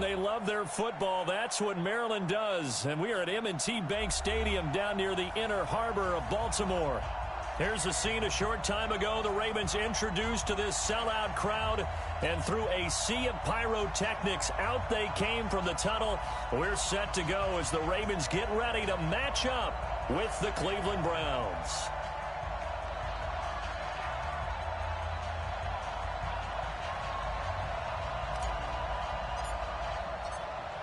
they love their football. That's what Maryland does. And we are at M&T Bank Stadium down near the Inner Harbor of Baltimore. Here's the scene a short time ago. The Ravens introduced to this sellout crowd, and through a sea of pyrotechnics, out they came from the tunnel. We're set to go as the Ravens get ready to match up with the Cleveland Browns.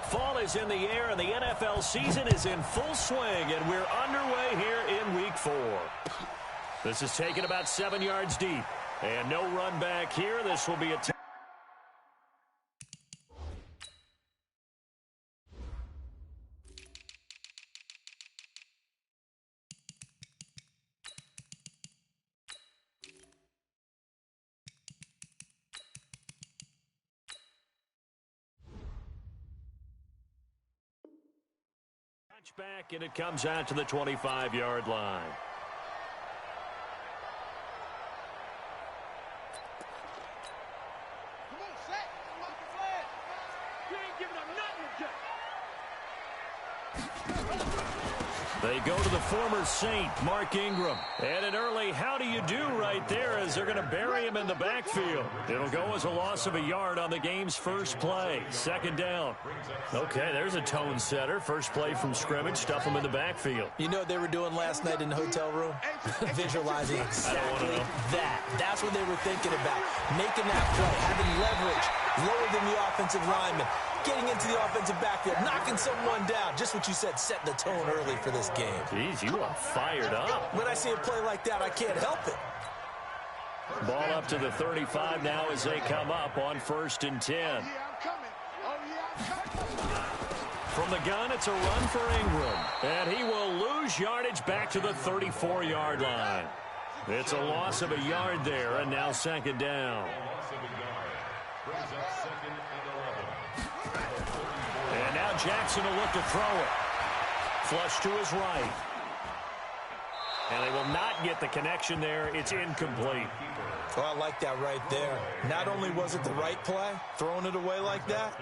Fall is in the air, and the NFL season is in full swing, and we're underway here in Week 4. This is taken about 7 yards deep, and no run back here. This will be a touchback, and it comes out to the 25-yard line. They go to the former Saint, Mark Ingram. And an early how do you do right there as they're going to bury him in the backfield. It'll go as a loss of a yard on the game's first play. Second down. Okay, there's a tone setter. First play from scrimmage, stuff him in the backfield. You know what they were doing last night in the hotel room? Visualizing exactly that. That's what they were thinking about. Making that play, having leverage, lower than the offensive lineman. Getting into the offensive backfield, knocking someone down. Just what you said, setting the tone early for this game. Jeez, you are fired up. When I see a play like that, I can't help it. Ball up to the 35 now as they come up on 1st and 10. From the gun, it's a run for Ingram. And he will lose yardage back to the 34-yard line. It's a loss of a yard there, and now second down. And now Jackson will look to throw it. Flush to his right. And they will not get the connection there. It's incomplete. Oh, I like that right there. Not only was it the right play, throwing it away like that,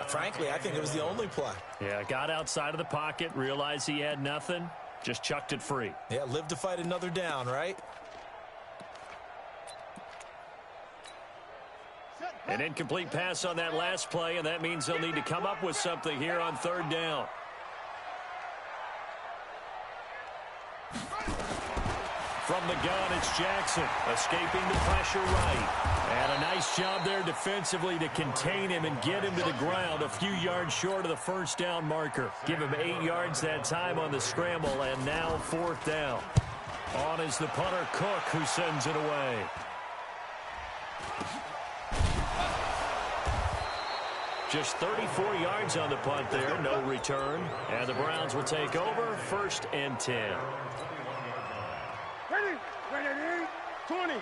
frankly, I think it was the only play. Yeah, got outside of the pocket, realized he had nothing, just chucked it free. Yeah, live to fight another down, right? An incomplete pass on that last play, and that means they'll need to come up with something here on 3rd down. From the gun, it's Jackson, escaping the pressure right. And a nice job there defensively to contain him and get him to the ground a few yards short of the first down marker. Give him 8 yards that time on the scramble, and now 4th down. On is the punter, Cook, who sends it away. Just 34 yards on the punt there, no return. And the Browns will take over, 1st and 10. Ready, 20, 8.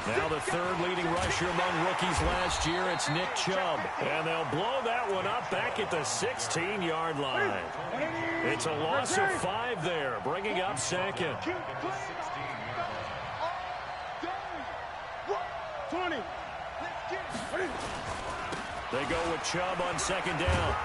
Now the third leading rusher among rookies last year, it's Nick Chubb. And they'll blow that one up back at the 16-yard line. It's a loss of 5 there, bringing up second. 20. They go with Chubb on second down.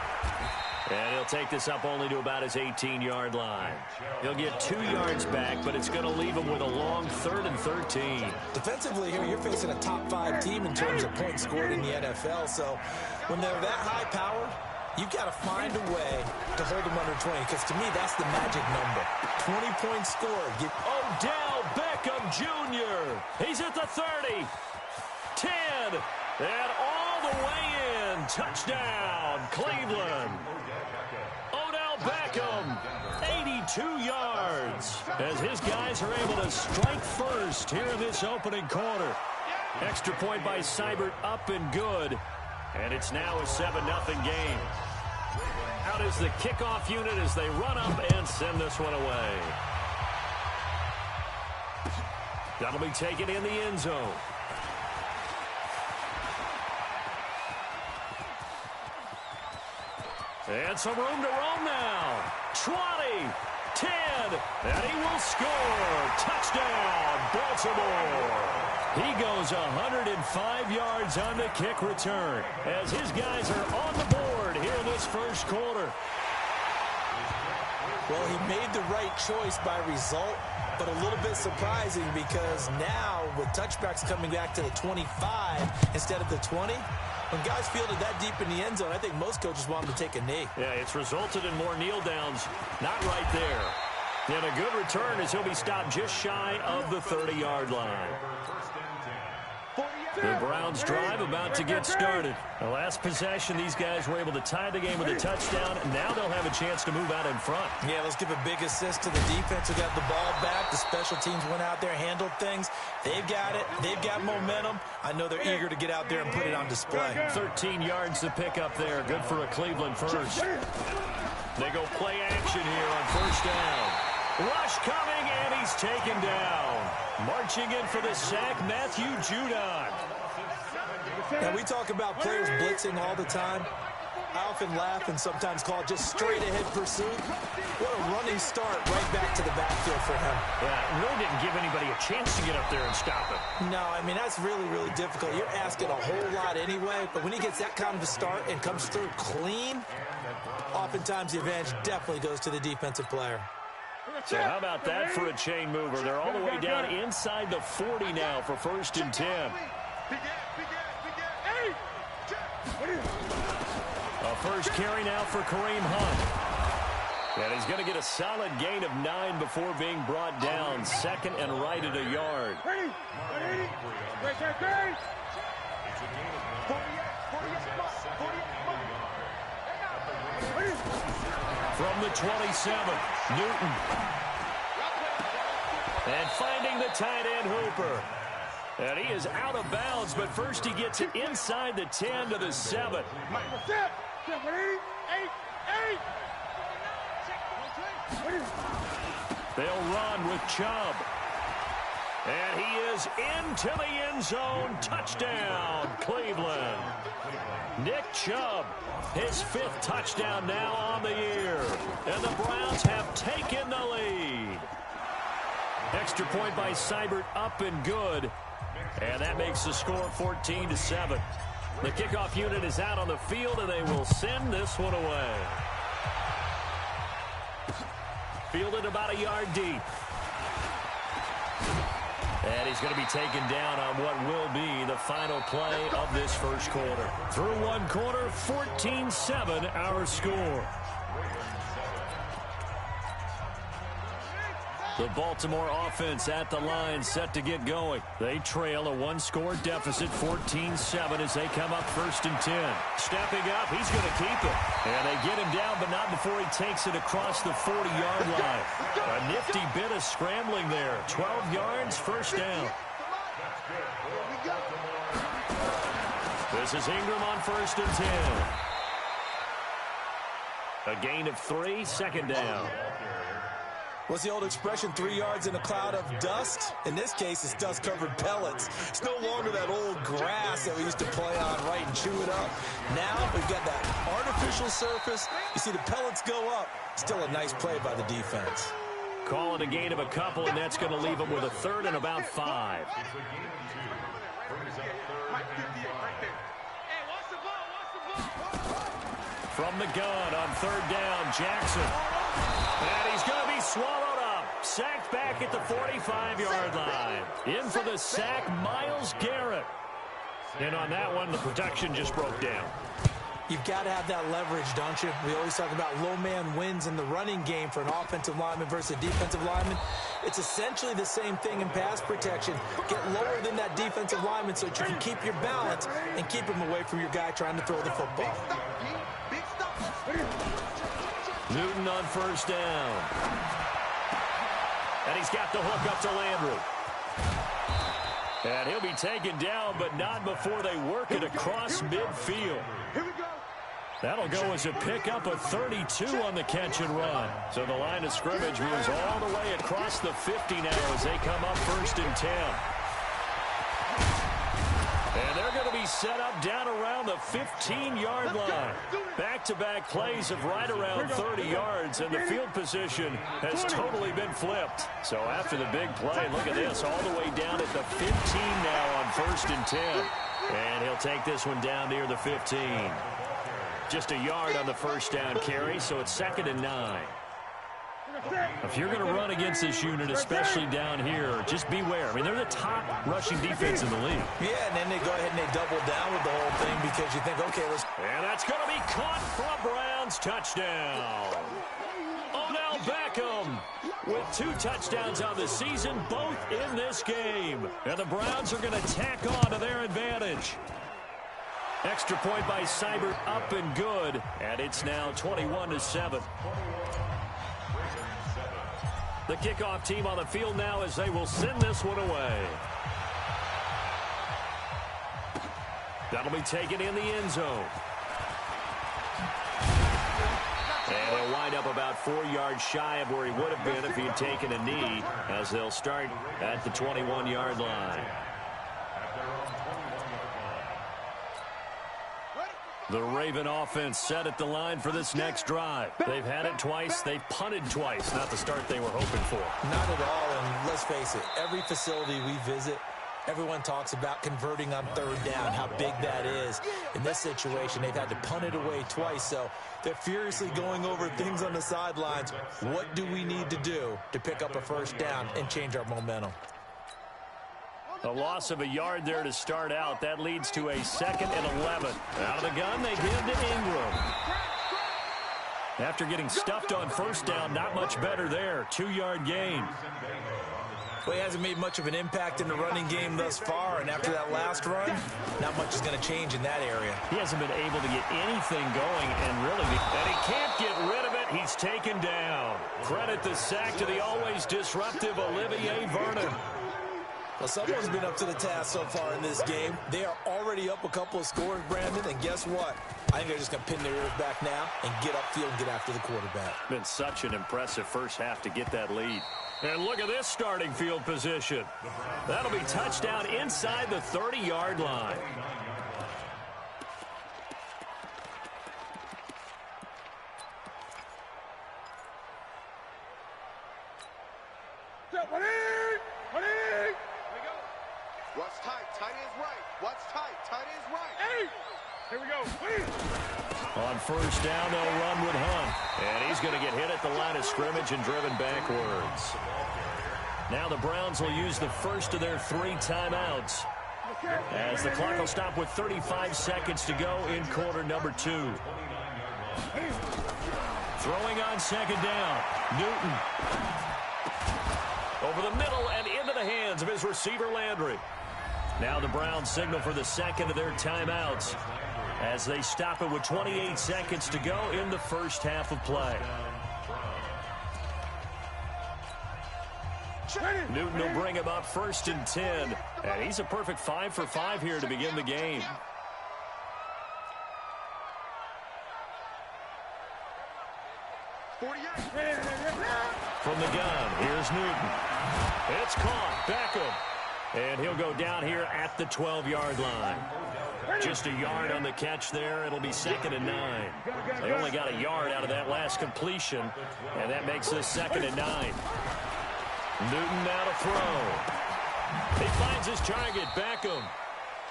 And he'll take this up only to about his 18-yard line. He'll get 2 yards back, but it's going to leave him with a long 3rd and 13. Defensively here, you're facing a top-5 team in terms of points scored in the NFL. So when they're that high-powered, you've got to find a way to hold them under 20, because to me, that's the magic number. 20 points scored. Odell Beckham Jr. He's at the 30. 10. And all the way in. Touchdown, Cleveland. Odell Beckham, 82 yards. As his guys are able to strike first here in this opening quarter. Extra point by Seibert, up and good. And it's now a 7-0 game. Out is the kickoff unit as they run up and send this one away. That'll be taken in the end zone. And some room to roam now. 20. 10, and he will score. Touchdown, Baltimore. He goes 105 yards on the kick return as his guys are on the board here in this first quarter. Well, he made the right choice by result, but a little bit surprising because now with touchbacks coming back to the 25 instead of the 20, when guys fielded that deep in the end zone, I think most coaches want them to take a knee. Yeah, it's resulted in more kneel downs. Not right there. And a good return as he'll be stopped just shy of the 30-yard line. The Browns drive about to get started. The last possession, these guys were able to tie the game with a touchdown. Now they'll have a chance to move out in front. Yeah, let's give a big assist to the defense who got the ball back. The special teams went out there, handled things. They've got it. They've got momentum. I know they're eager to get out there and put it on display. 13 yards to pick up there. Good for a Cleveland first. They go play action here on first down. Rush coming, and he's taken down. Marching in for the sack, Matthew Judon. Now, we talk about players blitzing all the time. I often laugh and sometimes call it just straight-ahead pursuit. What a running start right back to the backfield for him. Yeah, it really didn't give anybody a chance to get up there and stop him. No, I mean, that's really, really difficult. You're asking a whole lot anyway, but when he gets that kind of a start and comes through clean, oftentimes the advantage definitely goes to the defensive player. So how about that for a chain mover? They're all the way down inside the 40 now for first and 10. A first carry now for Kareem Hunt. And he's going to get a solid gain of 9 before being brought down. Second and right at a yard. From the 27, Newton. And finding the tight end, Hooper. And he is out of bounds, but first he gets it inside the 10 to the 7. They'll run with Chubb. And he is into the end zone. Touchdown, Cleveland. Nick Chubb, his 5th touchdown now on the year. And the Browns have taken the lead. Extra point by Seibert, up and good. And that makes the score 14-7. The kickoff unit is out on the field, and they will send this one away. Fielded about a yard deep. And he's going to be taken down on what will be the final play of this first quarter. Through one quarter, 14-7 our score. The Baltimore offense at the line set to get going. They trail a one-score deficit, 14-7 as they come up first and 10. Stepping up, he's going to keep it. And they get him down, but not before he takes it across the 40-yard line. A nifty bit of scrambling there. 12 yards, first down. This is Ingram on first and 10. A gain of 3, second down. What's the old expression, 3 yards in a cloud of dust? In this case, it's dust-covered pellets. It's no longer that old grass that we used to play on, right, and chew it up. Now we've got that artificial surface. You see the pellets go up. Still a nice play by the defense. Call it a gain of a couple, and that's going to leave them with a third and about 5. From the gun on third down, Jackson. And he's going to be swallowed up. Sacked back at the 45-yard line. In for the sack, Myles Garrett. And on that one, the protection just broke down. You've got to have that leverage, don't you? We always talk about low man wins in the running game for an offensive lineman versus a defensive lineman. It's essentially the same thing in pass protection. Get lower than that defensive lineman so that you can keep your balance and keep him away from your guy trying to throw the football. Newton on first down. And he's got the hook up to Landry. And he'll be taken down, but not before they work it across midfield. That'll go as a pickup of 32 on the catch and run. So the line of scrimmage moves all the way across the 50 now as they come up first and 10. And they're going to be set up down around the 15-yard line. Back-to-back plays of right around 30 yards, and the field position has totally been flipped. So after the big play, look at this, all the way down at the 15 now on 1st and 10. And he'll take this one down near the 15. Just a yard on the first down carry, so it's 2nd and 9. If you're going to run against this unit, especially down here, just beware. I mean, they're the top rushing defense in the league. Yeah, and then they go ahead and they double down with the whole thing because you think, okay, let's... And that's going to be caught for a Browns touchdown. Odell Beckham with 2 touchdowns on the season, both in this game. And the Browns are going to tack on to their advantage. Extra point by Seibert, up and good. And it's now 21-7. The kickoff team on the field now as they will send this one away. That'll be taken in the end zone. And he'll wind up about 4 yards shy of where he would have been if he had taken a knee, as they'll start at the 21-yard line. The Raven offense set at the line for this next drive. They've had it twice. They've punted twice. Not the start they were hoping for. Not at all, and let's face it, every facility we visit, everyone talks about converting on 3rd down, how big that is. In this situation, they've had to punt it away twice, so they're furiously going over things on the sidelines. What do we need to do to pick up a 1st down and change our momentum? A loss of a yard there to start out. That leads to a 2nd and 11. Out of the gun, they give to Ingram. After getting stuffed on 1st down, not much better there. 2-yard gain. Well, he hasn't made much of an impact in the running game thus far, and after that last run, not much is going to change in that area. He hasn't been able to get anything going, and he can't get rid of it. He's taken down. Credit the sack to the always disruptive Olivier Vernon. Well, someone's been up to the task so far in this game. They are already up a couple of scores, Brandon, and guess what? I think they're just going to pin their ears back now and get upfield and get after the quarterback. Been such an impressive first half to get that lead. And look at this starting field position. That'll be touchdown inside the 30-yard line. What's tight? Tight is right. What's tight? Tight is right. Hey! Here we go. On 1st down, they'll run with Hunt. And he's going to get hit at the line of scrimmage and driven backwards. Now the Browns will use the first of their 3 timeouts, as the clock will stop with 35 seconds to go in quarter number 2. Throwing on 2nd down. Newton. Over the middle and into the hands of his receiver, Landry. Now the Browns signal for the 2nd of their timeouts as they stop it with 28 seconds to go in the first half of play. Newton will bring him up 1st and 10. And he's a perfect 5 for 5 here to begin the game. From the gun, here's Newton. It's caught. Beckham. And he'll go down here at the 12-yard line. Just a yard on the catch there. It'll be 2nd and 9. They only got a yard out of that last completion, and that makes this 2nd and 9. Newton now to throw. He finds his target, Beckham.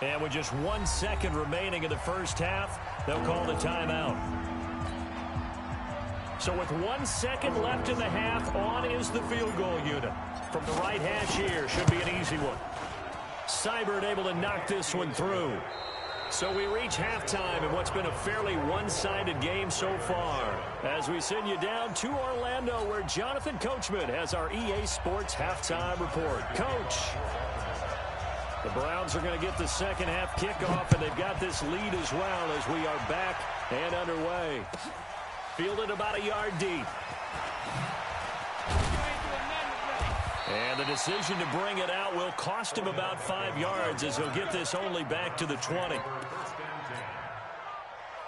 And with just 1 second remaining in the first half, they'll call the timeout. So with 1 second left in the half, on is the field goal unit. From the right hash here, should be an easy one. Seibert able to knock this one through. So we reach halftime in what's been a fairly one-sided game so far, as we send you down to Orlando, where Jonathan Coachman has our EA Sports halftime report. Coach, the Browns are going to get the second half kickoff, and they've got this lead as well as we are back and underway. Fielded about a yard deep. And the decision to bring it out will cost him about 5 yards, as he'll get this only back to the 20.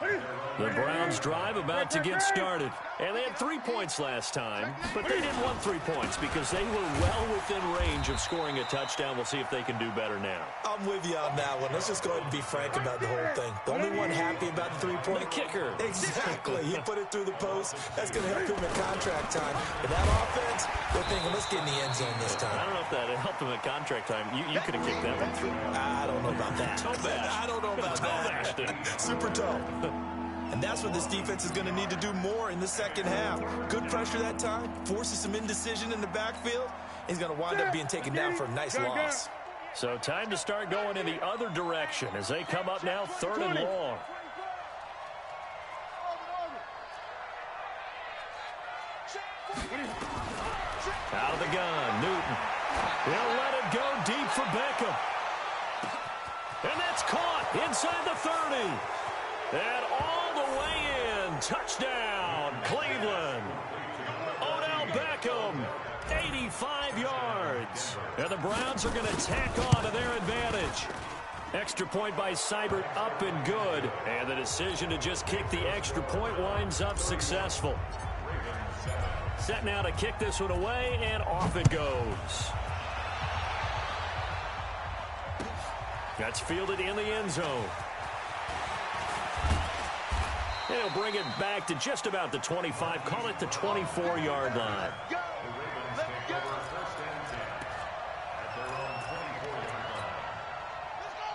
The Browns drive about to get started. And they had 3 points last time, but they didn't want 3 points because they were well within range of scoring a touchdown. We'll see if they can do better now. I'm with you on that one. Let's just go ahead and be frank about the whole thing. The only one happy about the 3-point. The kicker. Exactly. He put it through the post. That's going to help him at contract time. But that offense, they're thinking, let's get in the end zone this time. I don't know if that helped him at contract time. You could have kicked that one through. I don't know about that. I don't know about that. Super toe. And that's what this defense is going to need to do more in the second half. Good pressure that time, forces some indecision in the backfield. He's going to wind up being taken down for a nice loss. So time to start going in the other direction as they come up now 3rd and long. Out of the gun, Newton. He'll let it go deep for Beckham. And that's caught inside the 30. And all the way in. Touchdown, Cleveland. Odell Beckham, 85 yards. And the Browns are going to tack on to their advantage. Extra point by Seibert, up and good. And the decision to just kick the extra point winds up successful. Set now to kick this one away, and off it goes. That's fielded in the end zone. And he'll bring it back to just about the 25. Call it the 24-yard line.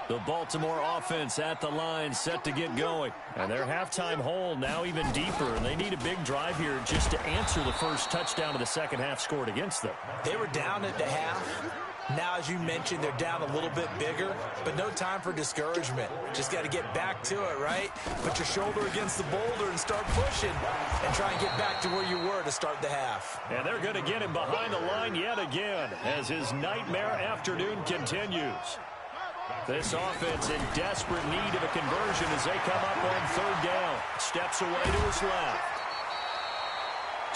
The Baltimore offense at the line, set to get going. And their halftime hole now even deeper, and they need a big drive here just to answer the first touchdown of the second half scored against them. They were down at the half. Now, as you mentioned, they're down a little bit bigger, but no time for discouragement. Just got to get back to it, right? Put your shoulder against the boulder and start pushing and try and get back to where you were to start the half. And they're going to get him behind the line yet again as his nightmare afternoon continues. This offense in desperate need of a conversion as they come up on 3rd down. Steps away to his left.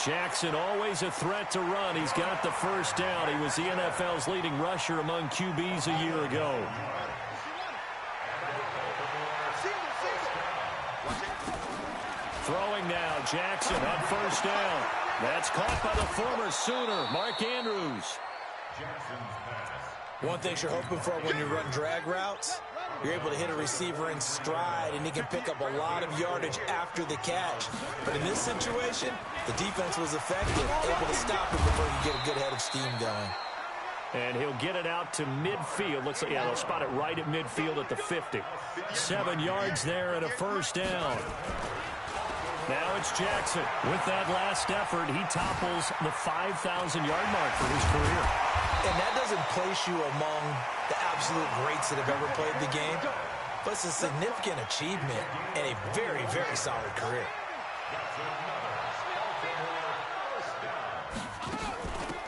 Jackson always a threat to run. He's got the first down. He was the NFL's leading rusher among QBs a year ago. Throwing now, Jackson on first down. That's caught by the former Sooner, Mark Andrews. One thing you're hoping for when you run drag routes, you're able to hit a receiver in stride, and he can pick up a lot of yardage after the catch. But in this situation, the defense was effective, able to stop him before he could get a good head of steam going. And he'll get it out to midfield. Looks like, yeah, they'll spot it right at midfield at the 50. 7 yards there and a first down. Now it's Jackson. With that last effort, he topples the 5,000-yard mark for his career. And that doesn't place you among the absolute greats that have ever played the game, but it's a significant achievement and a very, very solid career.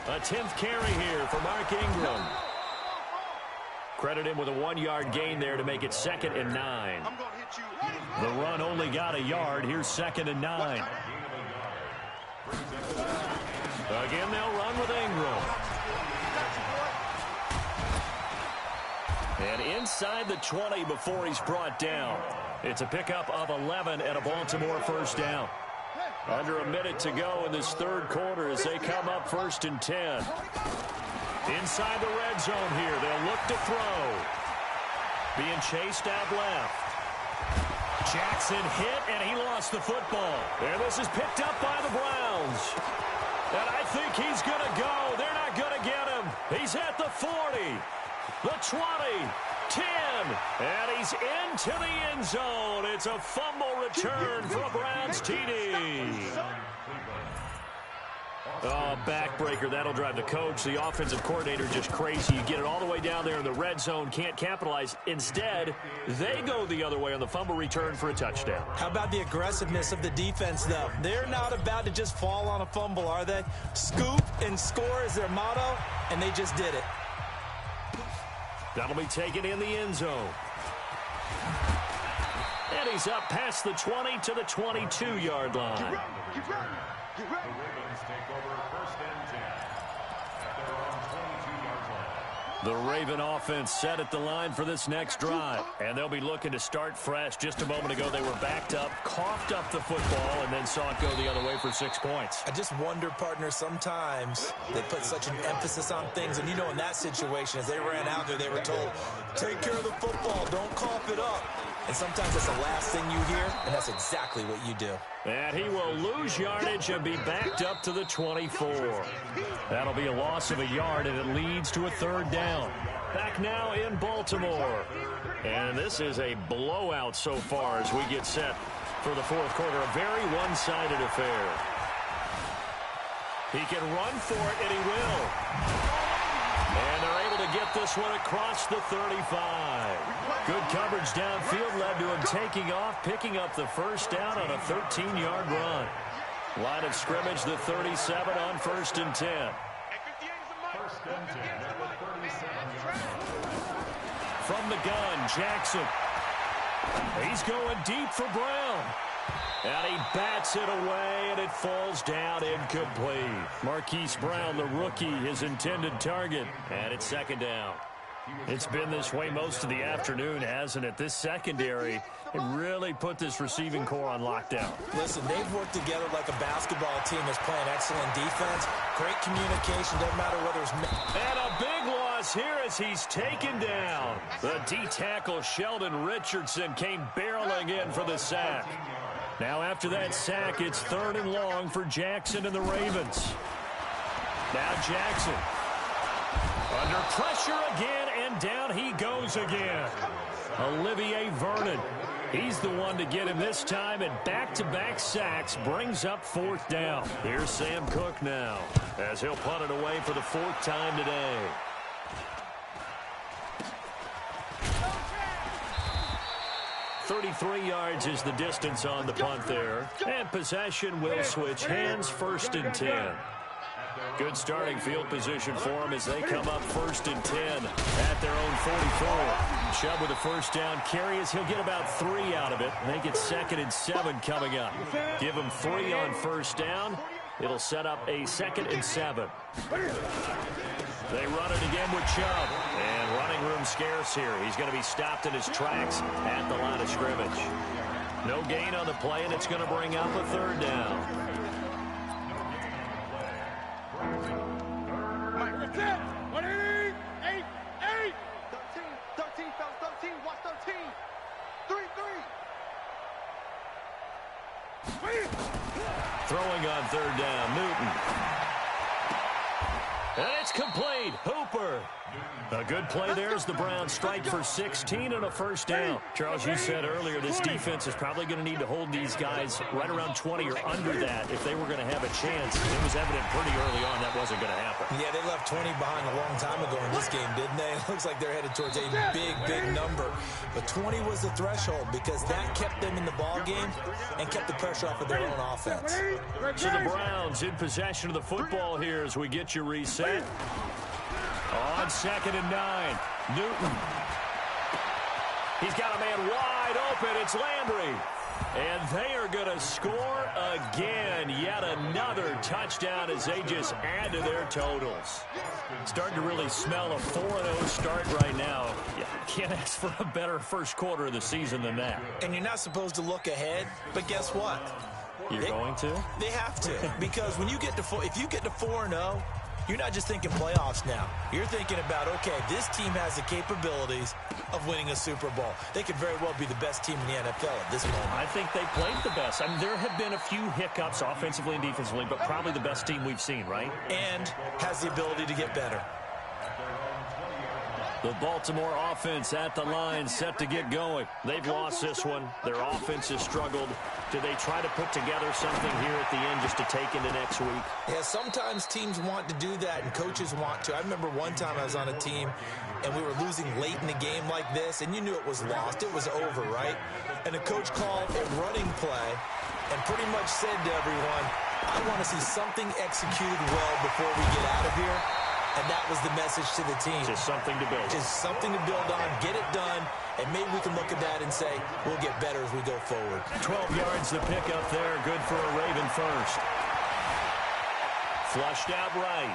A 10th carry here for Mark Ingram. Credit him with a 1-yard gain there to make it 2nd and 9. The run only got a yard. Here's 2nd and 9. Again, they'll run with Ingram. And inside the 20 before he's brought down. It's a pickup of 11 and a Baltimore first down. Under a minute to go in this 3rd quarter as they come up 1st and 10. Inside the red zone here. They'll look to throw. Being chased out left. Jackson hit, and he lost the football. And this is picked up by the Browns. And I think he's going to go. They're not going to get him. He's at the 40. The 20, 10, and he's into the end zone. It's a fumble return for a Browns TD. Oh, backbreaker. That'll drive the coach, the offensive coordinator, just crazy. You get it all the way down there in the red zone, can't capitalize. Instead, they go the other way on the fumble return for a touchdown. How about the aggressiveness of the defense, though? They're not about to just fall on a fumble, are they? Scoop and score is their motto, and they just did it. That'll be taken in the end zone. And he's up past the 20 to the 22-yard line. The Raven offense set at the line for this next drive. And they'll be looking to start fresh. Just a moment ago, they were backed up, coughed up the football, and then saw it go the other way for 6 points. I just wonder, partner, sometimes they put such an emphasis on things. And, you know, in that situation, as they ran out there, they were told, take care of the football, don't cough it up. And sometimes that's the last thing you hear, and that's exactly what you do. And he will lose yardage and be backed up to the 24. That'll be a loss of a yard, and it leads to a 3rd down. Back now in Baltimore. And this is a blowout so far as we get set for the 4th quarter. A very one-sided affair. He can run for it, and he will. And they're able to get this one across the 35. Good coverage downfield led to him taking off, picking up the 1st down on a 13-yard run. Line of scrimmage, the 37 on 1st and 10. From the gun, Jackson. He's going deep for Brown. And he bats it away, and it falls down incomplete. Marquise Brown, the rookie, his intended target. And it's 2nd down. It's been this way most of the afternoon, hasn't it? This secondary, it really put this receiving core on lockdown. Listen, they've worked together like a basketball team that's playing excellent defense. Great communication, doesn't matter whether it's... And a big loss here as he's taken down. The D-tackle Sheldon Richardson came barreling in for the sack. Now after that sack, it's 3rd and long for Jackson and the Ravens. Now Jackson under pressure again, and down he goes again. Olivier Vernon, he's the one to get him this time, and back-to-back sacks brings up 4th down. Here's Sam Cook now as he'll punt it away for the 4th time today. .33 yards is the distance on the punt there. And possession will switch hands, 1st and 10. Good starting field position for them as they come up 1st and 10 at their own 44. Chubb with a 1st down carry as he'll get about 3 out of it. Make it 2nd and 7 coming up. Give him 3 on 1st down. It'll set up a 2nd and 7. They run it again with Chubb. And running room scarce here. He's going to be stopped in his tracks at the line of scrimmage. No gain on the play, and it's going to bring up a 3rd down. What do you need? 8, 8. 13, fellas, 13, watch 13. 3, 3. Throwing on 3rd down, Newton. And it's complete. Hooper. A good play there as the Browns strike for 16 and a 1st down. Charles, you said earlier this defense is probably going to need to hold these guys right around 20 or under that if they were going to have a chance. It was evident pretty early on that wasn't going to happen. Yeah, they left 20 behind a long time ago in this game, didn't they? It looks like they're headed towards a big number. But 20 was the threshold because that kept them in the ball game and kept the pressure off of their own offense. So the Browns in possession of the football here as we get you reset. On 2nd and 9, Newton. He's got a man wide open. It's Landry. And they are going to score again. Yet another touchdown as they just add to their totals. Starting to really smell a 4-0 start right now. You can't ask for a better 1st quarter of the season than that. And you're not supposed to look ahead, but guess what? You're going to? They have to. Because when you get to if you get to 4-0, you're not just thinking playoffs now. You're thinking about, okay, this team has the capabilities of winning a Super Bowl. They could very well be the best team in the NFL at this moment. I think they played the best. I mean, there have been a few hiccups offensively and defensively, but probably the best team we've seen, right? And has the ability to get better. The Baltimore offense at the line set to get going. They've lost this one. Their offense has struggled. Do they try to put together something here at the end just to take into next week? Yeah, sometimes teams want to do that and coaches want to. I remember one time I was on a team and we were losing late in the game like this and you knew it was lost. It was over, right? And the coach called a running play and pretty much said to everyone, I want to see something executed well before we get out of here. And that was the message to the team. Just something to build. Just something to build on, get it done, and maybe we can look at that and say, we'll get better as we go forward. 12 yards to pick up there. Good for a Raven 1st. Flushed out right.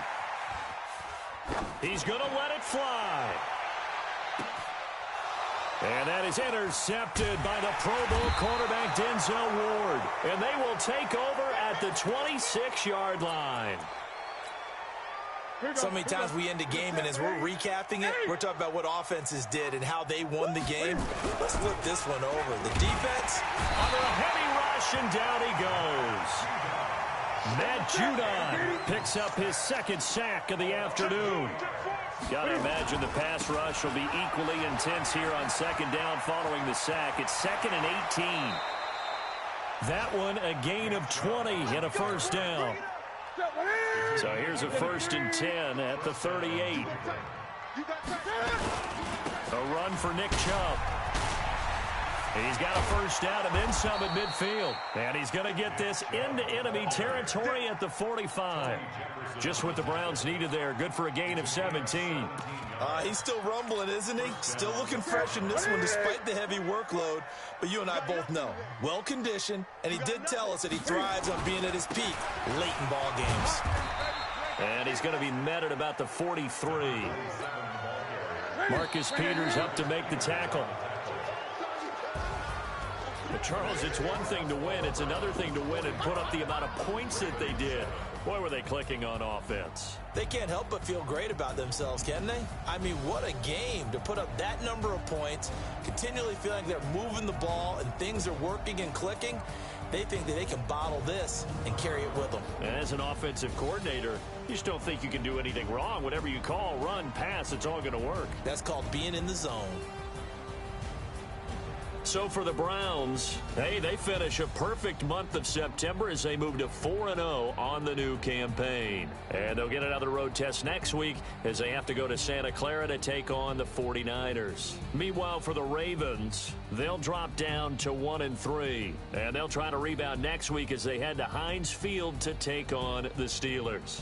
He's going to let it fly. And that is intercepted by the Pro Bowl cornerback Denzel Ward. And they will take over at the 26-yard line. So many times we end a game, and as we're recapping it, we're talking about what offenses did and how they won the game. Let's flip this one over. The defense. Under a heavy rush, and down he goes. Matt Judon picks up his second sack of the afternoon. Got to imagine the pass rush will be equally intense here on second down following the sack. It's 2nd and 18. That one a gain of 20 and a first down. So here's a 1st and 10 at the 38. A run for Nick Chubb. He's got a first down and then some at midfield. And he's going to get this into enemy territory at the 45. Just what the Browns needed there. Good for a gain of 17. He's still rumbling, isn't he? Still looking fresh in this one despite the heavy workload. But you and I both know, well-conditioned, and he did tell us that he thrives on being at his peak late in ball games. And he's going to be met at about the 43. Marcus Peters up to make the tackle. But Charles, it's one thing to win. It's another thing to win and put up the amount of points that they did. Boy, were they clicking on offense. They can't help but feel great about themselves, can they? I mean, what a game to put up that number of points, continually feeling they're moving the ball and things are working and clicking. They think that they can bottle this and carry it with them. And as an offensive coordinator, you just don't think you can do anything wrong. Whatever you call, run, pass, it's all going to work. That's called being in the zone. So for the Browns, hey, they finish a perfect month of September as they move to 4-0 on the new campaign. And they'll get another road test next week as they have to go to Santa Clara to take on the 49ers. Meanwhile, for the Ravens, they'll drop down to 1-3. And they'll try to rebound next week as they head to Heinz Field to take on the Steelers.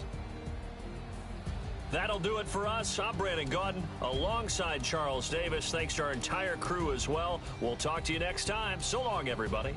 That'll do it for us. I'm Brandon Gaudin alongside Charles Davis. Thanks to our entire crew as well. We'll talk to you next time. So long, everybody.